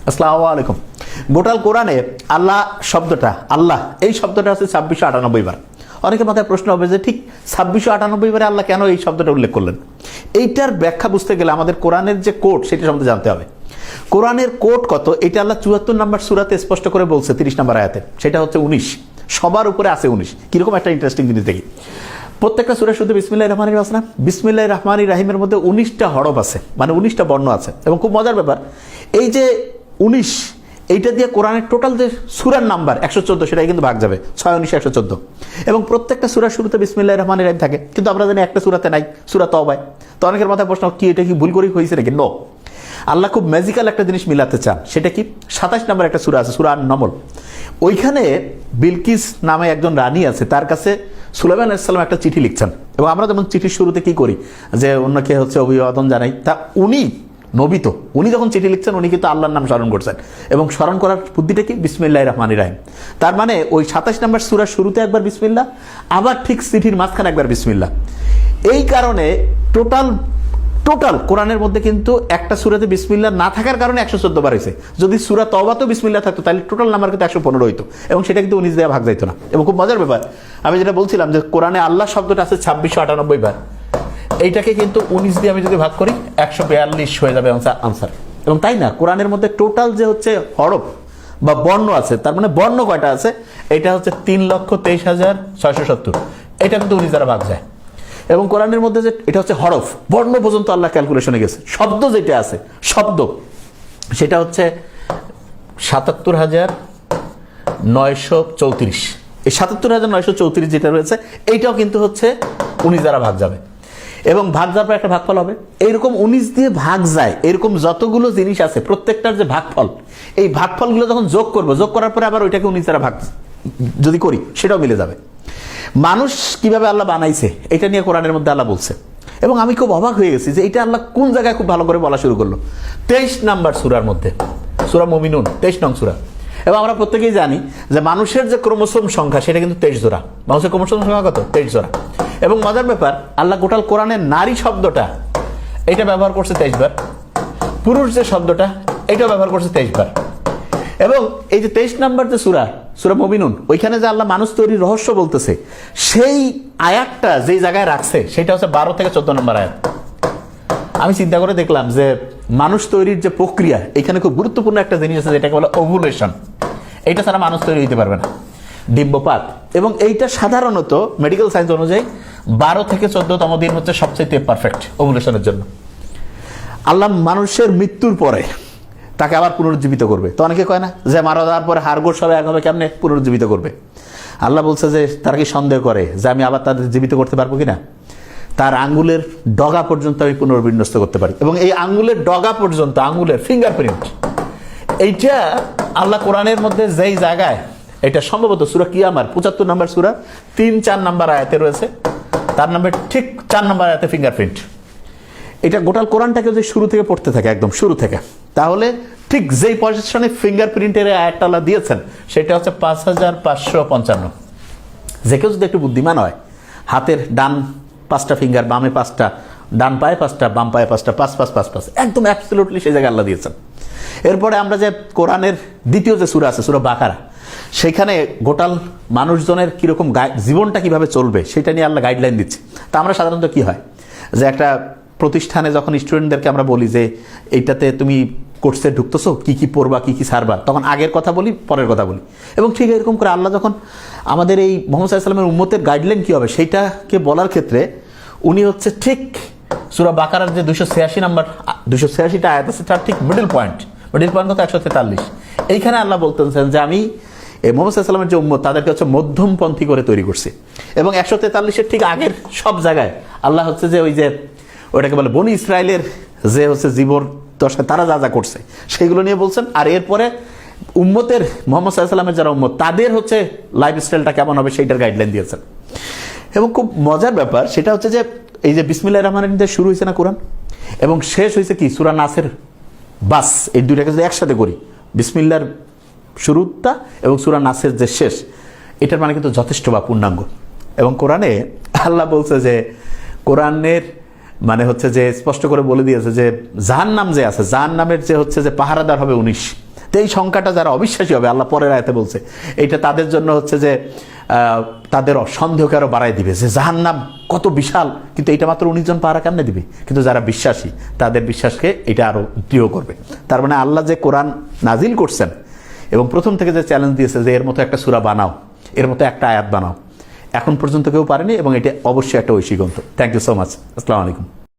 আসসালামু আলাইকুম। গোটাল কোরআনে আল্লাহ শব্দটা, আল্লাহ এই শব্দটা আছে 2698 বার। অনেকের মাথায় প্রশ্ন হবে যে ঠিক 2698 বারে আল্লাহ কেন এই শব্দটা উল্লেখ করলেন? এইটার ব্যাখ্যা বুঝতে গেলে আমাদের কোরআনের যে কোড সেটা সম্বন্ধে জানতে হবে। কোরআনের কোড কত এটা আল্লাহ 74 নম্বর সূরাতে স্পষ্ট করে বলছে 30 নম্বর আয়াতে, সেটা হচ্ছে 19। সবার উপরে আছে 19। কিরকম একটা ইন্টারেস্টিং জিনিস দেখি, প্রত্যেকটা সূরা শুধু বিসমিল্লাহির রহমানির রহিম আছে না, বিসমিল্লাহির রহমানির রহিমের মধ্যে 19টা হরফ আছে, মানে 19টা বর্ণ আছে। এবং খুব মজার ব্যাপার, এই যে 19 এইটা দিয়ে কোরআনের টোটাল যে সূরার নাম্বার 114, সেটাই কিন্তু ভাগ যাবে 6 19 114। এবং প্রত্যেকটা সূরার শুরুতে বিসমিল্লাহির রহমানির রহিম থাকে, কিন্তু আমরা জানি একটা সূরাতে নাই, সূরা তওবায়। তো অনেকের মাথায় প্রশ্ন, কি এটা কি ভুল করে হয়েছে নাকি? নো, আল্লাহ খুব ম্যাজিক্যাল একটা জিনিস মিলাতে চান। সেটা কি? 27 নম্বর একটা সূরা আছে, সূরা আন-নমল। ওইখানে বিলকিস নামে একজন রানী আছে, তার কাছে সুলাইমান আলাইহিস সালাম একটা চিঠি লিখছেন। এবং আমরা যেমন চিঠির শুরুতে কি করি, যে অন্যকে হচ্ছে অভিবাদন জানাই, তা উনি নবী, তো উনি যখন চিঠি লিখছেন উনি কিন্তু আল্লাহর নাম স্মরণ করছেন। এবং স্মরণ করার বুদ্ধিটা কি? বিসমিল্লাহির রহমানির রহিম। তার মানে ওই 27 নম্বর সূরার শুরুতে একবার বিসমিল্লাহ, আবার ঠিক চিঠির মাঝখানে একবার বিসমিল্লাহ। এই কারণে টোটাল কোরআনের মধ্যে কিন্তু একটা সূরাতে বিসমিল্লাহ না থাকার কারণে 114 বার হয়েছে। যদি সূরা তওবাতেও বিসমিল্লাহ থাকতো তাহলে টোটাল নাম্বার কিন্তু 115 হইতো, এবং সেটা কিন্তু 19 দিয়ে ভাগ যাইতো না। এবং খুব মজার ব্যাপার, আমি যেটা বলছিলাম যে কোরআনে আল্লাহ শব্দটা আছে 2698 বার, এইটাকে কিন্তু 19 দিয়ে আমি যদি ভাগ করি 142 হয়ে যাবে আনসার। এবং তাই না, কোরআনের মধ্যে টোটাল যে হচ্ছে হরফ বা বর্ণ আছে, তার মানে বর্ণ কয়টা আছে? এটা হচ্ছে 3,23,670। এটা কিন্তু 19 দ্বারা ভাগ যায়। এবং কোরআনের মধ্যে যে এটা হচ্ছে হরফ, বর্ণ পর্যন্ত আল্লাহ ক্যালকুলেশনে গেছে। শব্দ যেটা আছে, শব্দ সেটা হচ্ছে 77,934। এই 77,934 যেটা রয়েছে, এইটাও কিন্তু হচ্ছে 19 দ্বারা ভাগ যাবে। এবং ভাগ যাওয়ার পর একটা ভাগফল হবে। এইরকম 19 দিয়ে ভাগ যায়, এরকম যতগুলো জিনিস আছে প্রত্যেকটার যে ভাগফল, এই ভাগফলগুলো যখন যোগ করবো, যোগ করার পরে আবার ওইটাকে 19 দ্বারা ভাগ যদি করি, সেটাও মিলে যাবে। মানুষ কিভাবে আল্লাহ বানাইছে এটা নিয়ে কোরআনের মধ্যে আল্লাহ বলছে। এবং আমি খুব অবাক হয়ে গেছি যে এটা আল্লাহ কোন জায়গায় খুব ভালো করে বলা শুরু করলো। 23 নাম্বার সূরার মধ্যে, সূরা মুমিনুন 23 নং সূরা। এবং আমরা প্রত্যেকেই জানি যে মানুষের যে ক্রোমোসোম সংখ্যা সেটা কিন্তু 23 জোড়া। মানুষের ক্রোমোসোম সংখ্যা কত? 23 জোড়া। এবং মজার ব্যাপার, আল্লাহ গোটাল কোরআনের নারী শব্দটা এটা ব্যবহার করছে 23 বার, পুরুষ যে শব্দটা এটাও ব্যবহার করছে 23 বার। এবং এই যে 23 নাম্বার যে সূরা, সূরা মুমিনুন, ওইখানে যে আল্লাহ মানুষ তৈরির রহস্য বলতেছে, সেই আয়াতটা যেই জায়গায় রাখছে সেটা হচ্ছে 12 থেকে 14 নম্বর আয়াত। আমি চিন্তা করে দেখলাম যে মানুষ তৈরির যে প্রক্রিয়া, এখানে খুব গুরুত্বপূর্ণ একটা জিনিস আছে যেটাকে বলে ওভুলেশন। এইটা ছাড়া মানুষ তৈরি হতে পারবে না, ডিম্বপাত। এবং এইটা সাধারণত মেডিকেল সায়েন্স অনুযায়ী 12 থেকে 14তম দিন হচ্ছে সবচেয়ে পারফেক্ট ওভুলেশনের জন্য। আল্লাহ মানুষের মৃত্যুর পরে তাকে আবার পুনরুজ্জীবিত করবে। তো অনেকে কয় না যে মারা যাওয়ার পরে হাড়গোড় সব এক হবে, কেমনে পুনরুজ্জীবিত করবে? আল্লাহ বলছে যে তারা কি সন্দেহ করে যে আমি আবার তাদের জীবিত করতে পারবো কিনা? তার আঙ্গুলের ডগা পর্যন্ত আমি পুনর্বিন্যস্ত করতে পারি। এবং এই আঙ্গুলের ডগা পর্যন্ত, আঙ্গুলের ফিঙ্গারপ্রিন্ট, এইটা আল্লাহ কোরআনের মধ্যে যেই জায়গায়, এটা সম্ভবত সূরা কিয়ামার 75 নম্বর সূরা 3-4 নম্বর আয়াতে রয়েছে, তার নাম্বার ঠিক 4 নম্বর আয়াতে ফিঙ্গারপ্রিন্ট। এটা গোটাল কোরআনটাকে যদি শুরু থেকে পড়তে থাকে, একদম শুরু থেকে, তাহলে ঠিক যেই পজিশনে ফিঙ্গারপ্রিন্টের আয়াতটা আল্লাহ দিয়েছেন সেটা হচ্ছে 5555। যে কেউ যদি একটু বুদ্ধিমান হয়, হাতের ডান 5টা ফিঙ্গার, বামে 5টা, ডান পায়ে 5টা, বাম পায়ে 5টা, 5 5 5 5, একদম অ্যাবসলিউটলি সেই জায়গায় আল্লাহ দিয়েছেন। এরপরে আমরা যে কোরআনের দ্বিতীয় যে সূরা আছে, সূরা বাকারা, সেখানে গোটাল মানুষজনের কিরকম জীবনটা কিভাবে চলবে সেটা নিয়ে আল্লাহ গাইডলাইন দিচ্ছে। তা আমরা সাধারণত কি হয় যে একটা প্রতিষ্ঠানে যখন স্টুডেন্টদেরকে আমরা বলি যে এইটাতে তুমি কোর্সে ঢুকতেছো, কি কি পড়বা, কি কি ছাড়বা, তখন আগের কথা বলি, পরের কথা বলি। এবং ঠিক এরকম করে আল্লাহ যখন আমাদের এই মুহাম্মদ সাল্লাল্লাহু আলাইহি ওয়াসাল্লামের উম্মতের গাইডলাইন কি হবে সেইটাকে বলার ক্ষেত্রে উনি হচ্ছে ঠিক সূরা বাকারার যে 286টা আয়াত আছে তার ঠিক মিডল পয়েন্ট কত? 143। এইখানে আল্লাহ বলতেছেন যে আমি এই মুহাম্মদ সাল্লাল্লাহু আলাইহি ওয়াসাল্লামের যে উম্মত তাদেরকে হচ্ছে মধ্যমপন্থী করে তৈরি করছি। এবং 143-এর ঠিক আগের সব জায়গায় আল্লাহ হচ্ছে যে ওই যে ওইটাকে বলে বনি ইসরায়েলের যে হচ্ছে জীবন দশা, তারা যা যা করছে সেগুলো নিয়ে বলছেন। আর এরপরে উম্মতের মুহাম্মদ সাল্লাল্লাহু আলাইহি ওয়াসাল্লামের যারা উম্মত তাদের হচ্ছে লাইফস্টাইলটা কেমন হবে সেইটার গাইডলাইন দিয়েছেন। এবং খুব মজার ব্যাপার সেটা হচ্ছে যে এই যে বিসমিল্লাহির রহমানির রহিম দিয়ে শুরু হয়েছে না কোরআন, এবং শেষ হয়েছে কি? সূরা নাসের। বাস এই দুইটাকে যদি একসাথে করি, বিসমিল্লাহর শুরুটা এবং সূরা নাসের যে শেষ, এটার মানে কিন্তু যথেষ্ট বা পূর্ণাঙ্গ। এবং কোরআনে আল্লাহ বলছে যে কোরআনের মানে হচ্ছে যে স্পষ্ট করে বলে দিয়েছে যে জাহান্নাম যে আছে, জাহান্নামের যে হচ্ছে যে পাহারাদার হবে 19, তো এই সংখ্যাটা যারা অবিশ্বাসী হবে, আল্লাহ পরের আয়াতে বলছে, এটা তাদের জন্য হচ্ছে যে তাদের সন্দেহকে আরো বাড়াই দিবে যে জাহান্নাম কত বিশাল, কিন্তু এটা মাত্র 19 জন পাহারা কেমনে দিবে। কিন্তু যারা বিশ্বাসী তাদের বিশ্বাসকে এটা আরো দৃঢ় করবে। তার মানে আল্লাহ যে কোরআন নাজিল করছেন এবং প্রথম থেকে যে চ্যালেঞ্জ দিয়েছে যে এর মতো একটা সূরা বানাও, এর মতো একটা আয়াত বানাও, এখন পর্যন্ত কেউ পারেনি এবং এটা অবশ্যই একটা ঐশী গ্রন্থ। Thank you so much. আসসালামু আলাইকুম।